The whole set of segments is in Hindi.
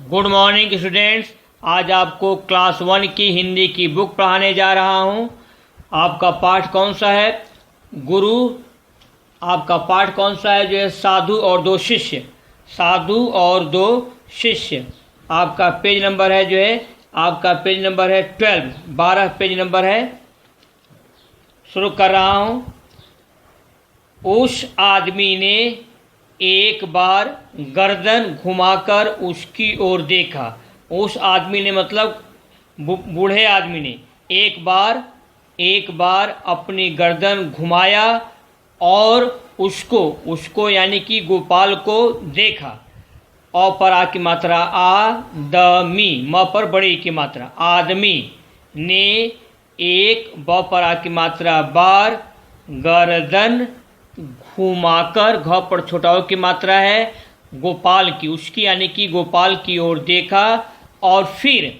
Good morning students. आज आपको क्लास 1 की हिंदी की बुक पढ़ाने जा रहा हूं। आपका पाठ कौन सा है? गुरु। आपका पाठ कौन सा है? जो है साधु और दो शिष्य। साधु और दो शिष्य। आपका पेज नंबर है जो है आपका पेज नंबर है 12 पेज नंबर है। शुरू कर रहा हूं। उस आदमी ने एक बार गर्दन घुमाकर उसकी ओर देखा। उस आदमी ने मतलब बूढ़े आदमी ने एक बार अपनी गर्दन घुमाया और उसको यानी कि गोपाल को देखा। अ पर आ की मात्रा आदमी, म पर बड़ी की मात्रा आदमी ने एक, ब पर आ की मात्रा बार, गर्दन घुमाकर, घ पर छोटा ओ की मात्रा है, गोपाल की, उसकी यानी कि गोपाल की ओर देखा और फिर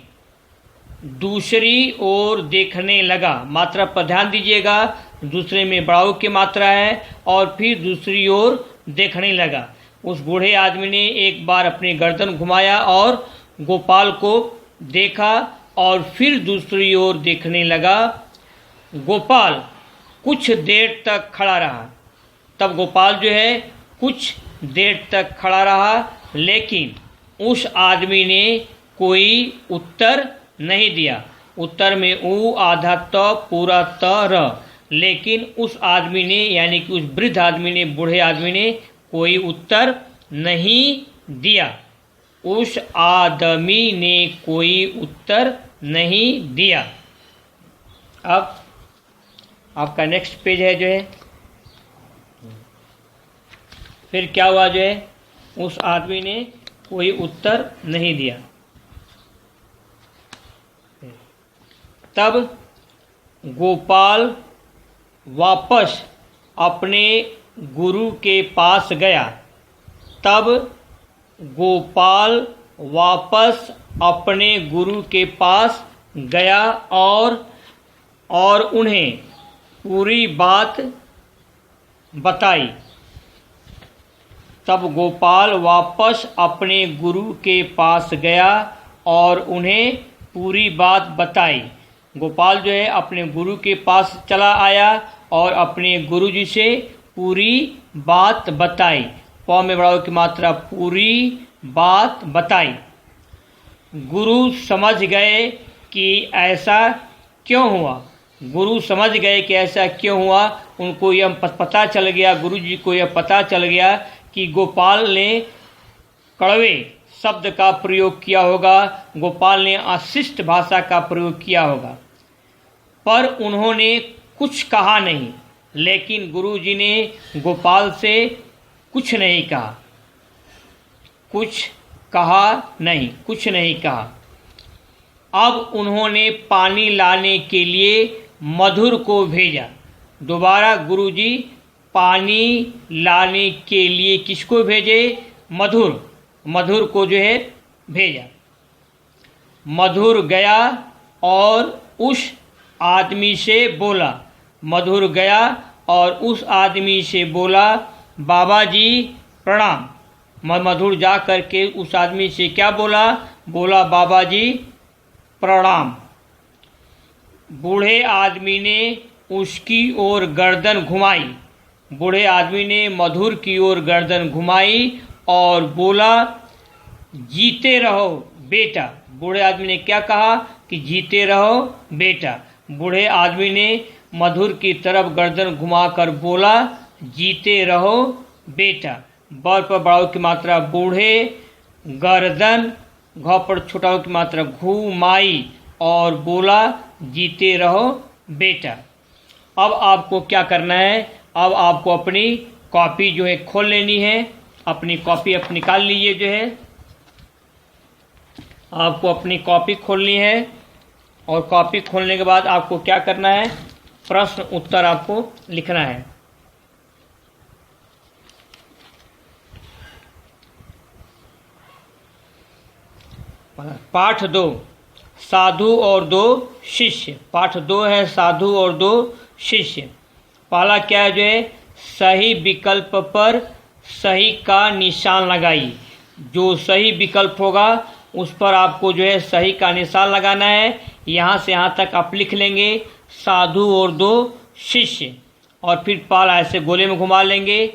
दूसरी ओर देखने लगा। मात्रा पर ध्यान दीजिएगा, दूसरे में बड़ाऊ की मात्रा है और फिर दूसरी ओर देखने लगा। उस बूढ़े आदमी ने एक बार अपनी गर्दन घुमाया और गोपाल को देखा और फिर दूसरी ओर देखने लगा। गोपाल कुछ देर तक खड़ा रहा। तब गोपाल जो है कुछ देर तक खड़ा रहा, लेकिन उस आदमी ने कोई उत्तर नहीं दिया। उत्तर में ऊ आधा त पूरा त र, लेकिन उस आदमी ने यानी कि उस वृद्ध आदमी ने, बूढ़े आदमी ने कोई उत्तर नहीं दिया। उस आदमी ने कोई उत्तर नहीं दिया। अब आपका नेक्स्ट पेज है जो है, फिर क्या हुआ जो है, उस आदमी ने कोई उत्तर नहीं दिया। तब गोपाल वापस अपने गुरु के पास गया। तब गोपाल वापस अपने गुरु के पास गया और उन्हें पूरी बात बताई। तब गोपाल वापस अपने गुरु के पास गया और उन्हें पूरी बात बताई। गोपाल जो है अपने गुरु के पास चला आया और अपने गुरु जी से पूरी बात बताई। प में बड़ाऊ की मात्रा पूरी बात बताई। गुरु समझ गए कि ऐसा क्यों हुआ। गुरु समझ गए कि ऐसा क्यों हुआ। उनको यह पता चल गया, गुरु जी को यह पता चल गया कि गोपाल ने कड़वे शब्द का प्रयोग किया होगा, गोपाल ने अशिष्ट भाषा का प्रयोग किया होगा। पर उन्होंने कुछ कहा नहीं, लेकिन गुरु जी ने गोपाल से कुछ नहीं कहा। कुछ नहीं कहा। अब उन्होंने पानी लाने के लिए मधुर को भेजा। दोबारा गुरु जी पानी लाने के लिए किसको भेजे? मधुर को जो है भेजा। मधुर गया और उस आदमी से बोला। मधुर गया और उस आदमी से बोला, बाबा जी प्रणाम। मधुर जा करके उस आदमी से क्या बोला? बोला बाबा जी प्रणाम। बूढ़े आदमी ने उसकी ओर गर्दन घुमाई। बूढ़े आदमी ने मधुर की ओर गर्दन घुमाई और बोला, जीते रहो बेटा। बूढ़े आदमी ने क्या कहा? कि जीते रहो बेटा। बूढ़े आदमी ने मधुर की तरफ गर्दन घुमाकर बोला, जीते रहो बेटा। बर पर बड़ाऊ की मात्रा बूढ़े, गर्दन, घ पर छोटाऊ की मात्रा घुमाई और बोला, जीते रहो बेटा। अब आपको क्या करना है? अब आपको अपनी कॉपी जो है खोल लेनी है। अपनी कॉपी आप निकाल लीजिए जो है। आपको अपनी कॉपी खोलनी है और कॉपी खोलने के बाद आपको क्या करना है? प्रश्न उत्तर आपको लिखना है। पाठ 2 साधु और दो शिष्य। पाठ 2 है साधु और दो शिष्य। पहला क्या है जो है, सही विकल्प पर सही का निशान लगाइए। जो सही विकल्प होगा उस पर आपको जो है सही का निशान लगाना है। यहाँ से यहाँ तक आप लिख लेंगे साधु और 2 शिष्य, और फिर पाला ऐसे गोले में घुमा लेंगे।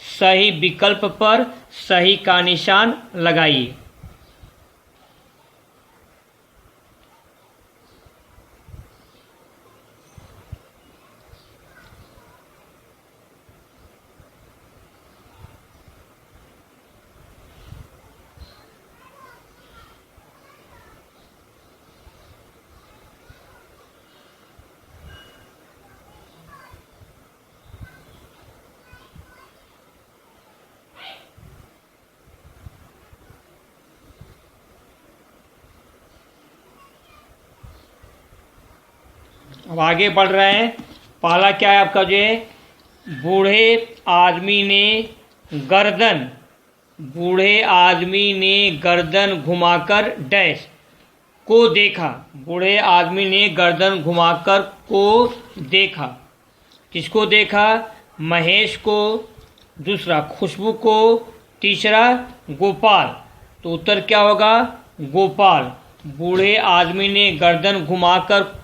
सही विकल्प पर सही का निशान लगाइए। अब आगे बढ़ रहे हैं। पहला क्या है आपका जो है, बूढ़े आदमी ने गर्दन घुमाकर डैश को देखा। बूढ़े आदमी ने गर्दन घुमाकर को देखा। किसको देखा? महेश को, दूसरा खुशबू को, तीसरा गोपाल। तो उत्तर क्या होगा? गोपाल। बूढ़े आदमी ने गर्दन घुमाकर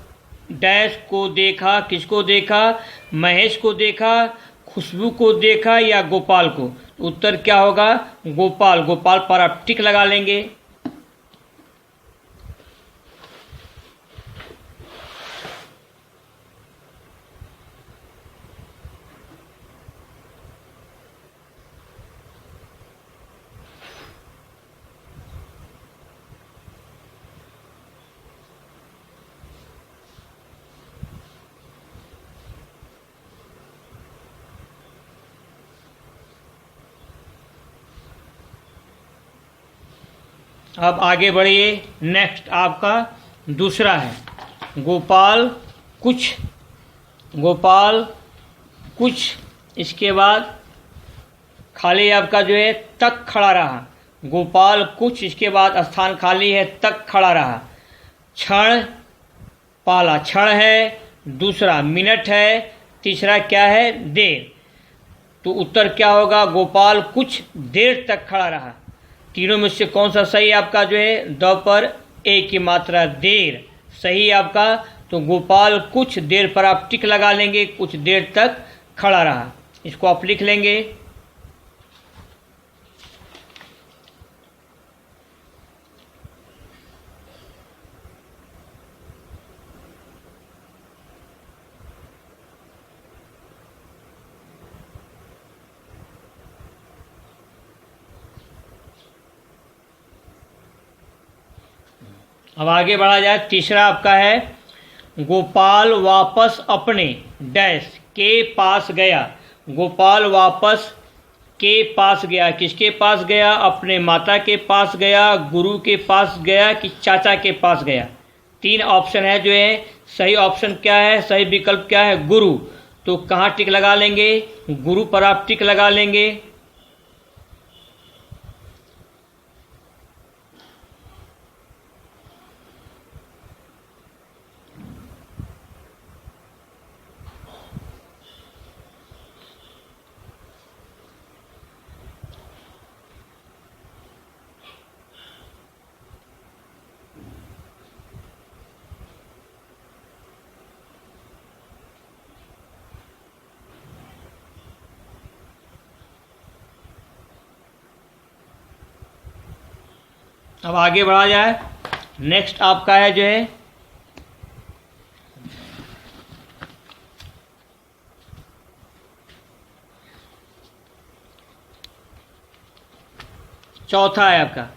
डैश को देखा। किसको देखा? महेश को देखा, खुशबू को देखा या गोपाल को? उत्तर क्या होगा? गोपाल। गोपाल पर आप टिक लगा लेंगे। अब आगे बढ़िए। नेक्स्ट आपका दूसरा है गोपाल कुछ, इसके बाद खाली आपका जो है तक खड़ा रहा। गोपाल कुछ, इसके बाद स्थान खाली है, तक खड़ा रहा। क्षण, पहला क्षण है, दूसरा मिनट है, तीसरा क्या है? देर। तो उत्तर क्या होगा? गोपाल कुछ देर तक खड़ा रहा। तीनों में से कौन सा सही आपका जो है? द पर ए की मात्रा देर सही आपका। तो गोपाल कुछ देर पर आप टिक लगा लेंगे, कुछ देर तक खड़ा रहा। इसको आप लिख लेंगे। अब आगे बढ़ा जाए। तीसरा आपका है गोपाल वापस अपने डैश के पास गया। गोपाल वापस के पास गया। किसके पास गया? अपने माता के पास गया, गुरु के पास गया कि चाचा के पास गया? 3 ऑप्शन है जो है। सही ऑप्शन क्या है? सही विकल्प क्या है? गुरु। तो कहाँ टिक लगा लेंगे? गुरु पर आप टिक लगा लेंगे। अब आगे बढ़ा जाए। नेक्स्ट आपका है जो है चौथा है आपका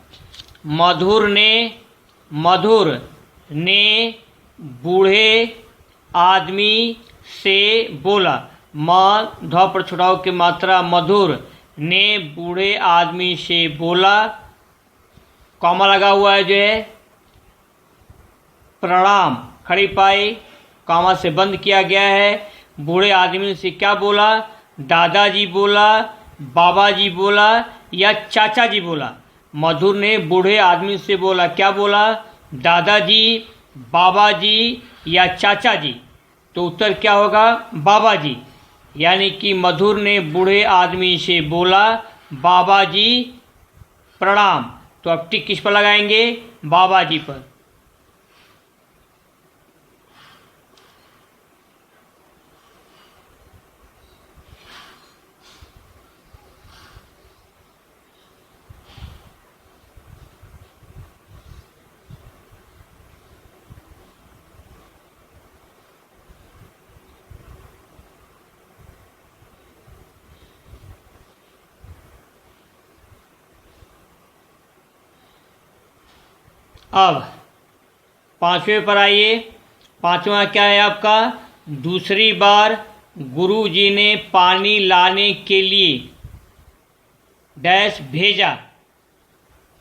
मधुर ने बूढ़े आदमी से बोला। माँ ध पर छुड़ाव की मात्रा मधुर ने बूढ़े आदमी से बोला। कॉमा लगा हुआ है जो है प्रणाम, खड़ी पाई, कॉमा से बंद किया गया है। बूढ़े आदमी से क्या बोला? दादाजी बोला, बाबा जी बोला या चाचा जी बोला? मधुर ने बूढ़े आदमी से बोला, क्या बोला? दादाजी, बाबा जी या चाचा जी? तो उत्तर क्या होगा? बाबा जी। यानी कि मधुर ने बूढ़े आदमी से बोला, बाबा जी प्रणाम। तो अब टिक किस पर लगाएंगे? बाबा जी पर। अब पांचवें पर आइए। पांचवा क्या है आपका? दूसरी बार गुरु जी ने पानी लाने के लिए डैश भेजा,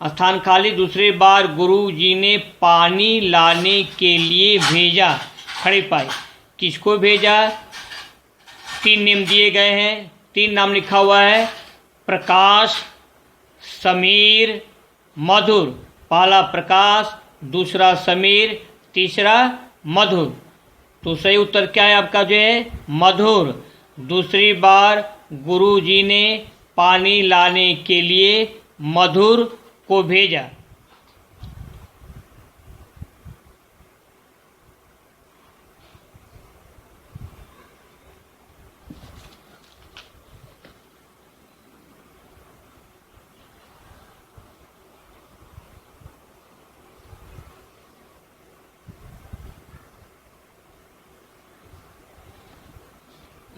स्थान खाली। दूसरी बार गुरु जी ने पानी लाने के लिए भेजा, खड़ी पाई। किसको भेजा? 3 नेम दिए गए हैं, 3 नाम लिखा हुआ है, प्रकाश, समीर, मधुर। पहला प्रकाश, दूसरा समीर, तीसरा मधुर। तो सही उत्तर क्या है आपका? जो है मधुर। दूसरी बार गुरु जी ने पानी लाने के लिए मधुर को भेजा।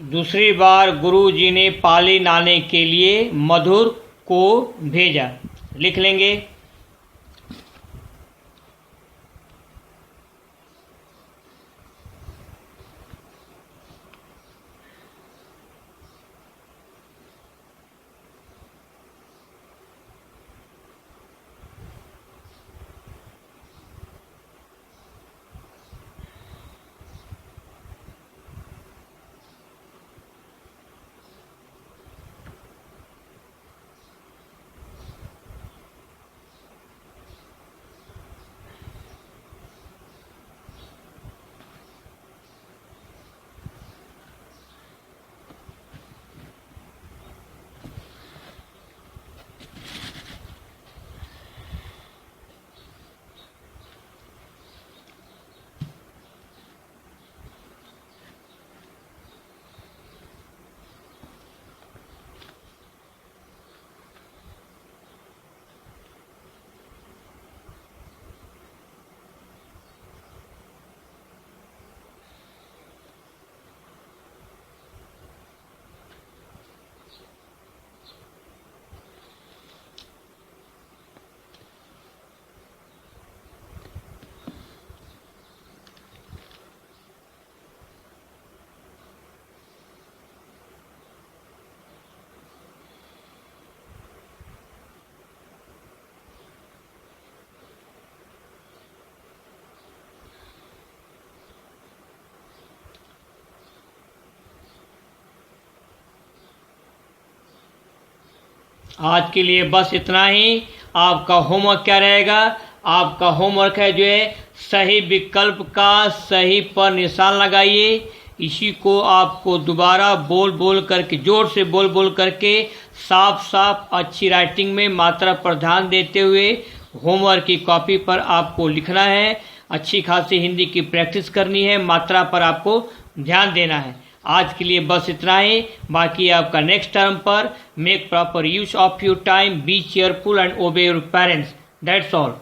दूसरी बार गुरु जी ने पानी लाने के लिए मधुर को भेजा, लिख लेंगे। आज के लिए बस इतना ही। आपका होमवर्क क्या रहेगा? आपका होमवर्क है जो है सही विकल्प का सही पर निशान लगाइए। इसी को आपको दोबारा बोल बोल करके, जोर से बोल बोल करके, साफ साफ अच्छी राइटिंग में मात्रा पर ध्यान देते हुए होमवर्क की कॉपी पर आपको लिखना है। अच्छी खासी हिंदी की प्रैक्टिस करनी है, मात्रा पर आपको ध्यान देना है। आज के लिए बस इतना ही। बाकी आपका नेक्स्ट टर्म पर make proper use of your time, B cheerful and ओबे योर पेरेंट्स। That's all.